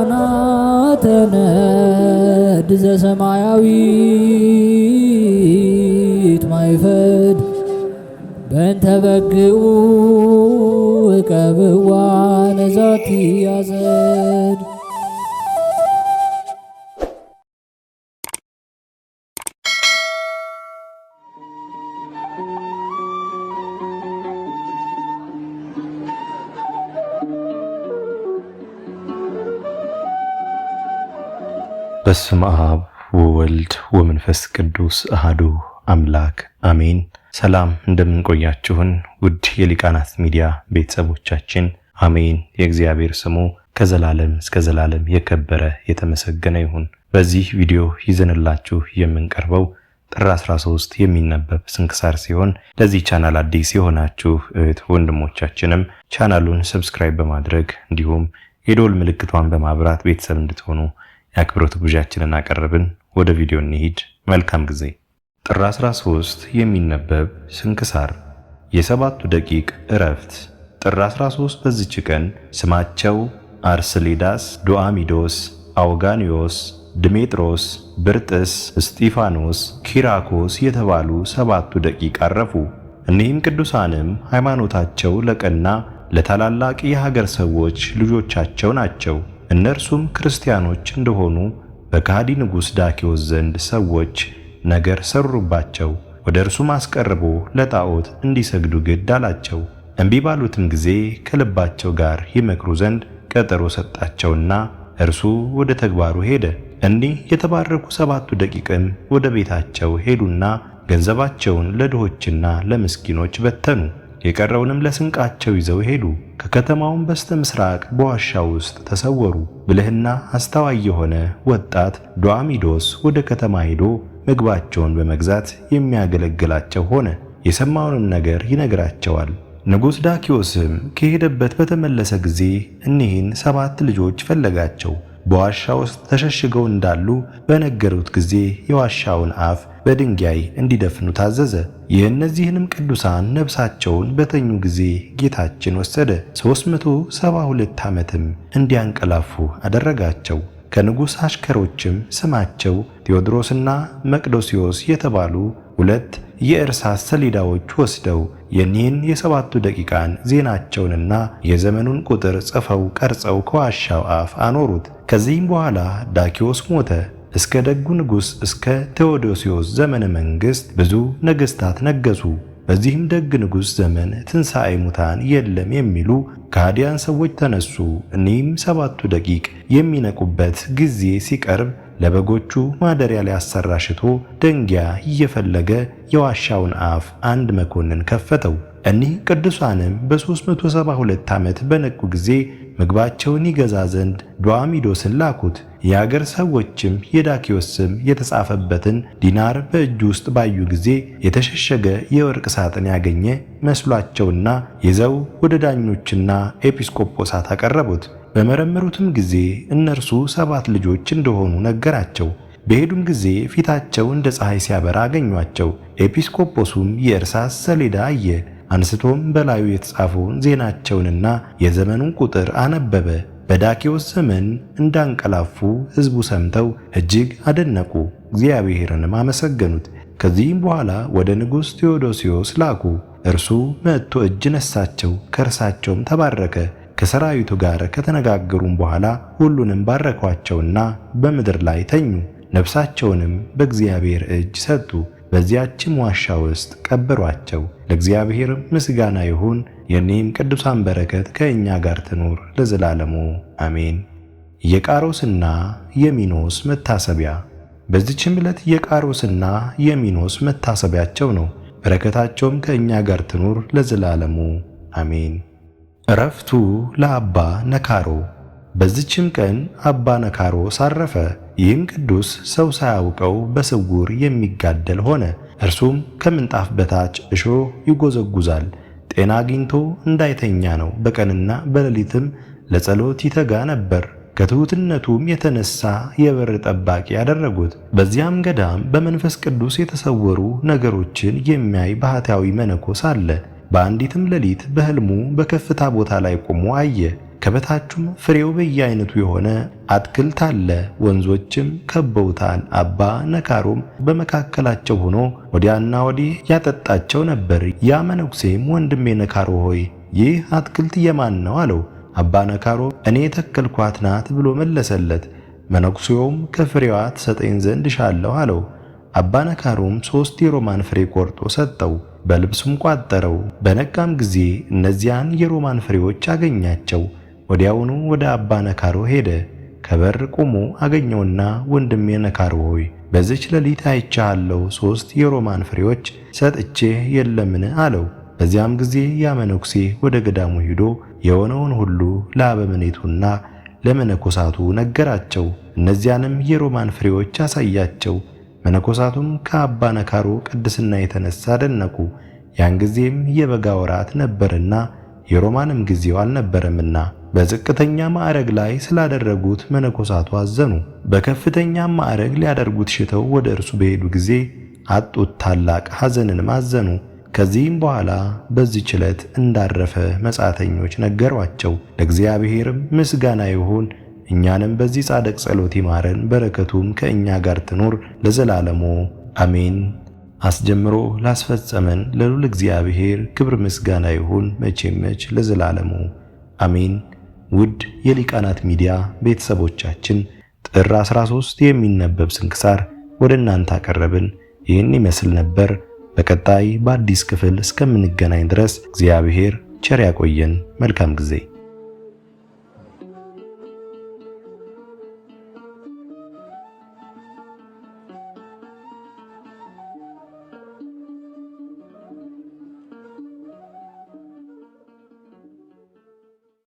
ሊቃናተ ነድ ዘሰማያዊት ማይፈድ በእንተ በግዑ እቀብዋ ነዛቲ ያዘድ። በስመ አብ ወወልድ ወመንፈስ ቅዱስ አሐዱ አምላክ አሜን። ሰላም እንደምንቆያችሁን ውድ የሊቃናት ሚዲያ ቤተሰቦቻችን፣ አሜን። የእግዚአብሔር ስሙ ከዘላለም እስከ ዘላለም የከበረ የተመሰገነ ይሁን። በዚህ ቪዲዮ ይዘንላችሁ የምንቀርበው ጥር 13 የሚነበብ ስንክሳር ሲሆን ለዚህ ቻናል አዲስ የሆናችሁ እህት ወንድሞቻችንም ቻናሉን ሰብስክራይብ በማድረግ እንዲሁም የደወል ምልክቷን በማብራት ቤተሰብ እንድትሆኑ የአክብሮት ግብዣችንን አቀረብን። ወደ ቪዲዮ እንሂድ። መልካም ጊዜ። ጥር 13 የሚነበብ ስንክሳር የሰባቱ ደቂቅ ዕረፍት። ጥር 13 በዚች ቀን ስማቸው አርስሌዳስ፣ ዶአሚዶስ፣ አውጋኒዮስ፣ ድሜጥሮስ፣ ብርጥስ፣ እስጢፋኖስ፣ ኪራኮስ የተባሉ ሰባቱ ደቂቅ አረፉ። እኒህም ቅዱሳንም ሃይማኖታቸው ለቀና ለታላላቅ የሀገር ሰዎች ልጆቻቸው ናቸው። እነርሱም ክርስቲያኖች እንደሆኑ በካዲ ንጉሥ ዳኪዎስ ዘንድ ሰዎች ነገር ሰሩባቸው። ወደ እርሱም አስቀርቦ ለጣዖት እንዲሰግዱ ግድ አላቸው። እምቢ ባሉትም ጊዜ ከልባቸው ጋር ይመክሩ ዘንድ ቀጠሮ ሰጣቸውና እርሱ ወደ ተግባሩ ሄደ። እኒህ የተባረኩ ሰባቱ ደቂቅም ወደ ቤታቸው ሄዱና ገንዘባቸውን ለድሆችና ለምስኪኖች በተኑ። የቀረውንም ለስንቃቸው ይዘው ሄዱ። ከከተማውም በስተ ምስራቅ በዋሻ ውስጥ ተሰወሩ። ብልህና አስተዋይ የሆነ ወጣት ዶአሚዶስ ወደ ከተማ ሄዶ ምግባቸውን በመግዛት የሚያገለግላቸው ሆነ። የሰማውንም ነገር ይነግራቸዋል። ንጉሥ ዳኪዎስም ከሄደበት በተመለሰ ጊዜ እኒህን 7 ልጆች ፈለጋቸው። በዋሻ ውስጥ ተሸሽገው እንዳሉ በነገሩት ጊዜ የዋሻውን አፍ በድንጋይ እንዲደፍኑ ታዘዘ። የእነዚህንም ቅዱሳን ነፍሳቸውን በተኙ ጊዜ ጌታችን ወሰደ። 372 ዓመትም እንዲያንቀላፉ አደረጋቸው። ከንጉሥ አሽከሮችም ስማቸው ቴዎድሮስና መቅዶስዮስ የተባሉ 2 የእርሳስ ሰሌዳዎች ወስደው የኒህን የሰባቱ ደቂቃን ዜናቸውንና የዘመኑን ቁጥር ጽፈው ቀርጸው ከዋሻው አፍ አኖሩት። ከዚህም በኋላ ዳኪዎስ ሞተ። እስከ ደጉ ንጉሥ እስከ ቴዎዶስዮስ ዘመነ መንግሥት ብዙ ነገሥታት ነገሱ። በዚህም ደግ ንጉሥ ዘመን ትንሣኤ ሙታን የለም የሚሉ ከሃዲያን ሰዎች ተነሱ። እኒህም ሰባቱ ደቂቅ የሚነቁበት ጊዜ ሲቀርብ ለበጎቹ ማደሪያ ሊያሰራ ሽቶ ደንጊያ እየፈለገ የዋሻውን አፍ አንድ መኮንን ከፈተው። እኒህ ቅዱሳንም በ372 ዓመት በነቁ ጊዜ ምግባቸውን ይገዛ ዘንድ ዶአሚዶስን ላኩት። የአገር ሰዎችም የዳኪዎስ ስም የተጻፈበትን ዲናር በእጁ ውስጥ ባዩ ጊዜ የተሸሸገ የወርቅ ሳጥን ያገኘ መስሏቸውና ይዘው ወደ ዳኞችና ኤጲስቆጶሳት አቀረቡት። በመረመሩትም ጊዜ እነርሱ 7 ልጆች እንደሆኑ ነገራቸው። በሄዱም ጊዜ ፊታቸው እንደ ፀሐይ ሲያበራ አገኟቸው። ኤጲስቆጶሱም የእርሳስ ሰሌዳ አየ። አንስቶም በላዩ የተጻፈውን ዜናቸውንና የዘመኑን ቁጥር አነበበ። በዳኪዎስ ዘመን እንዳንቀላፉ ሕዝቡ ሰምተው እጅግ አደነቁ፣ እግዚአብሔርንም አመሰገኑት። ከዚህም በኋላ ወደ ንጉሥ ቴዎዶስዮስ ላኩ። እርሱ መጥቶ እጅ ነሳቸው፣ ከእርሳቸውም ተባረከ። ከሰራዊቱ ጋር ከተነጋገሩም በኋላ ሁሉንም ባረኳቸውና በምድር ላይ ተኙ። ነፍሳቸውንም በእግዚአብሔር እጅ ሰጡ። በዚያችም ዋሻ ውስጥ ቀበሯቸው። ለእግዚአብሔር ምስጋና ይሁን። የኔም ቅዱሳን በረከት ከእኛ ጋር ትኑር ለዘላለሙ አሜን። የቃሮስና የሚኖስ መታሰቢያ። በዚህችም ዕለት የቃሮስና የሚኖስ መታሰቢያቸው ነው። በረከታቸውም ከእኛ ጋር ትኑር ለዘላለሙ አሜን። ዕረፍቱ ለአባ ነካሮ። በዚህችም ቀን አባ ነካሮስ አረፈ። ይህም ቅዱስ ሰው ሳያውቀው በስውር የሚጋደል ሆነ። እርሱም ከምንጣፍ በታች እሾህ ይጎዘጉዛል። ጤና አግኝቶ እንዳይተኛ ነው። በቀንና በሌሊትም ለጸሎት ይተጋ ነበር። ከትሑትነቱም የተነሳ የበር ጠባቂ ያደረጉት። በዚያም ገዳም በመንፈስ ቅዱስ የተሰወሩ ነገሮችን የሚያይ ባህታዊ መነኮስ አለ። በአንዲትም ሌሊት በሕልሙ በከፍታ ቦታ ላይ ቆሞ አየ። ከበታቹም ፍሬው በየአይነቱ የሆነ አትክልት አለ፣ ወንዞችም ከበውታል። አባ ነካሮም በመካከላቸው ሆኖ ወዲያና ወዲህ ያጠጣቸው ነበር። ያ መነኩሴም ወንድሜ ነካሮ ሆይ ይህ አትክልት የማን ነው አለው። አባ ነካሮ እኔ የተከልኳት ናት ብሎ መለሰለት። መነኩሴውም ከፍሬዋ ትሰጠኝ ዘንድ ሻለሁ አለው። አባ ነካሮም 3 የሮማን ፍሬ ቆርጦ ሰጠው፣ በልብሱም ቋጠረው። በነቃም ጊዜ እነዚያን የሮማን ፍሬዎች አገኛቸው። ወዲያውኑ ወደ አባ ነካሮ ሄደ። ከበር ቆሞ አገኘውና ወንድሜ ነካሮ ሆይ በዚች ሌሊት አይቻለሁ 3 የሮማን ፍሬዎች ሰጥቼህ የለምን አለው። በዚያም ጊዜ ያ መነኩሴ ወደ ገዳሙ ሄዶ የሆነውን ሁሉ ለአበምኔቱና ለመነኮሳቱ ነገራቸው። እነዚያንም የሮማን ፍሬዎች አሳያቸው። መነኮሳቱም ከአባ ነካሮ ቅድስና የተነሳ አደነቁ። ያን ጊዜም የበጋ ወራት ነበርና የሮማንም ጊዜው አልነበረምና በዝቅተኛ ማዕረግ ላይ ስላደረጉት መነኮሳቱ አዘኑ። በከፍተኛ ማዕረግ ሊያደርጉት ሽተው ወደ እርሱ በሄዱ ጊዜ አጡት፣ ታላቅ ሐዘንንም አዘኑ። ከዚህም በኋላ በዚህች ዕለት እንዳረፈ መጻተኞች ነገሯቸው። ለእግዚአብሔርም ምስጋና ይሁን፣ እኛንም በዚህ ጻድቅ ጸሎት ይማረን፣ በረከቱም ከእኛ ጋር ትኑር ለዘላለሙ አሜን። አስጀምሮ ላስፈጸመን ለልዑል እግዚአብሔር ክብር ምስጋና ይሁን መቼም መች ለዘላለሙ አሜን። ውድ የሊቃናት ሚዲያ ቤተሰቦቻችን ጥር 13 የሚነበብ ስንክሳር ወደ እናንተ አቀረብን። ይህን ይመስል ነበር። በቀጣይ በአዲስ ክፍል እስከምንገናኝ ድረስ እግዚአብሔር ቸር ያቆየን። መልካም ጊዜ